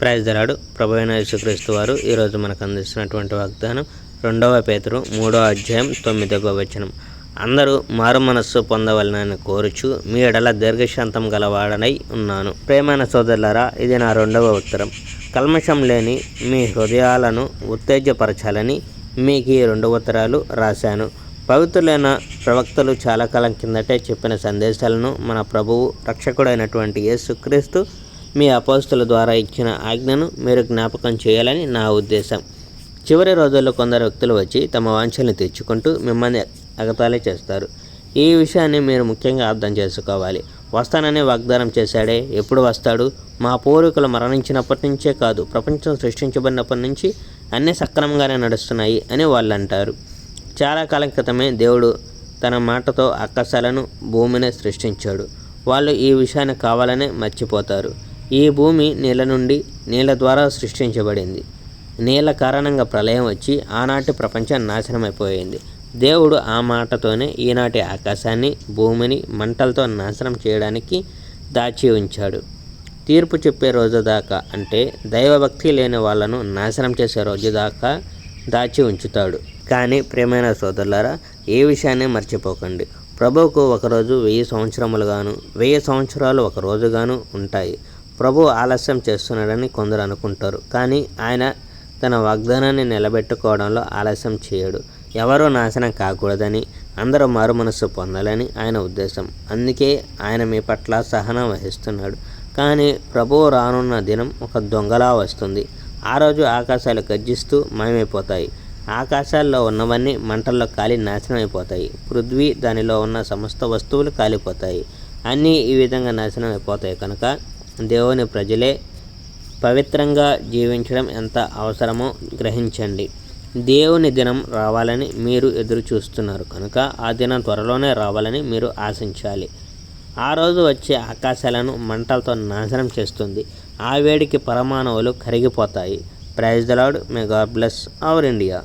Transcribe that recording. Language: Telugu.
Praise the lord. ప్రభువైన యేసుక్రీస్తు వారు ఈరోజు మనకు అందిస్తున్నటువంటి వాగ్దానం 2 పేతురు 3వ అధ్యాయం 9వ వచనం. అందరూ మారు మనస్సు పొందవలనని కోరుచు మీ ఎడల దీర్ఘశాంతం గలవాడనై ఉన్నాను. ప్రేమైన సోదరులారా, ఇది నా 2వ ఉత్తరం. కల్మషం లేని మీ హృదయాలను ఉత్తేజపరచాలని మీకు ఈ 2 ఉత్తరాలు రాశాను. పవిత్రులైన ప్రవక్తలు చాలా కాలం కిందటే చెప్పిన సందేశాలను మన ప్రభువు రక్షకుడైనటువంటి యేసుక్రీస్తు మీ అపోస్తుల ద్వారా ఇచ్చిన ఆజ్ఞను మీరు జ్ఞాపకం చేయాలని నా ఉద్దేశం. చివరి రోజుల్లో కొందరు వ్యక్తులు వచ్చి తమ వాంఛల్ని తీర్చుకుంటూ మిమ్మల్ని ఎగతాళి చేస్తారు. ఈ విషయాన్ని మీరు ముఖ్యంగా అర్థం చేసుకోవాలి. వస్తానని వాగ్దానం చేశాడే, ఎప్పుడు వస్తాడు? మా పూర్వీకులు మరణించినప్పటి నుంచే కాదు, ప్రపంచం సృష్టించబడినప్పటి నుంచి అన్నీ సక్రమంగానే నడుస్తున్నాయి అని వాళ్ళు అంటారు. చాలా కాలం క్రితమే దేవుడు తన మాటతో ఆకాశాలను భూమిని సృష్టించాడు. వాళ్ళు ఈ విషయాన్ని కావాలనే మర్చిపోతారు. ఈ భూమి నీళ్ళ నుండి, నీళ్ళ ద్వారా సృష్టించబడింది. నీళ్ళ కారణంగా ప్రళయం వచ్చి ఆనాటి ప్రపంచం నాశనమైపోయింది. దేవుడు ఆ మాటతోనే ఈనాటి ఆకాశాన్ని, భూమిని మంటలతో నాశనం చేయడానికి దాచి ఉంచాడు. తీర్పు చెప్పే రోజు దాకా, అంటే దైవభక్తి లేని వాళ్ళను నాశనం చేసే రోజు దాకా దాచి ఉంచుతాడు. కానీ ప్రియమైన సోదరులారా, ఏ విషయాన్ని మర్చిపోకండి. ప్రభువుకు ఒకరోజు 1000 సంవత్సరములుగాను, 1000 సంవత్సరాలు ఒక రోజుగాను ఉంటాయి. ప్రభు ఆలస్యం చేస్తున్నాడని కొందరు అనుకుంటారు, కానీ ఆయన తన వాగ్దానాన్ని నిలబెట్టుకోవడంలో ఆలస్యం చేయడు. ఎవరూ నాశనం కాకూడదని, అందరూ మారు మనస్సు పొందాలని ఆయన ఉద్దేశం. అందుకే ఆయన మీ పట్ల సహనం వహిస్తున్నాడు. కానీ ప్రభువు రానున్న దినం ఒక దొంగలా వస్తుంది. ఆ రోజు ఆకాశాలు గర్జిస్తూ మాయమైపోతాయి. ఆకాశాల్లో ఉన్నవన్నీ మంటల్లో కాలి నాశనం అయిపోతాయి. పృథ్వీ, దానిలో ఉన్న సమస్త వస్తువులు కాలిపోతాయి. అన్నీ ఈ విధంగా నాశనం అయిపోతాయి. కనుక దేవుని ప్రజలే పవిత్రంగా జీవించడం ఎంత అవసరమో గ్రహించండి. దేవుని దినం రావాలని మీరు ఎదురు చూస్తున్నారు కనుక ఆ దినం త్వరలోనే రావాలని మీరు ఆశించాలి. ఆ రోజు వచ్చే ఆకాశాలను మంటలతో నాశనం చేస్తుంది. ఆ వేడికి పరమాణువులు కరిగిపోతాయి. Praise the Lord. May God bless our India.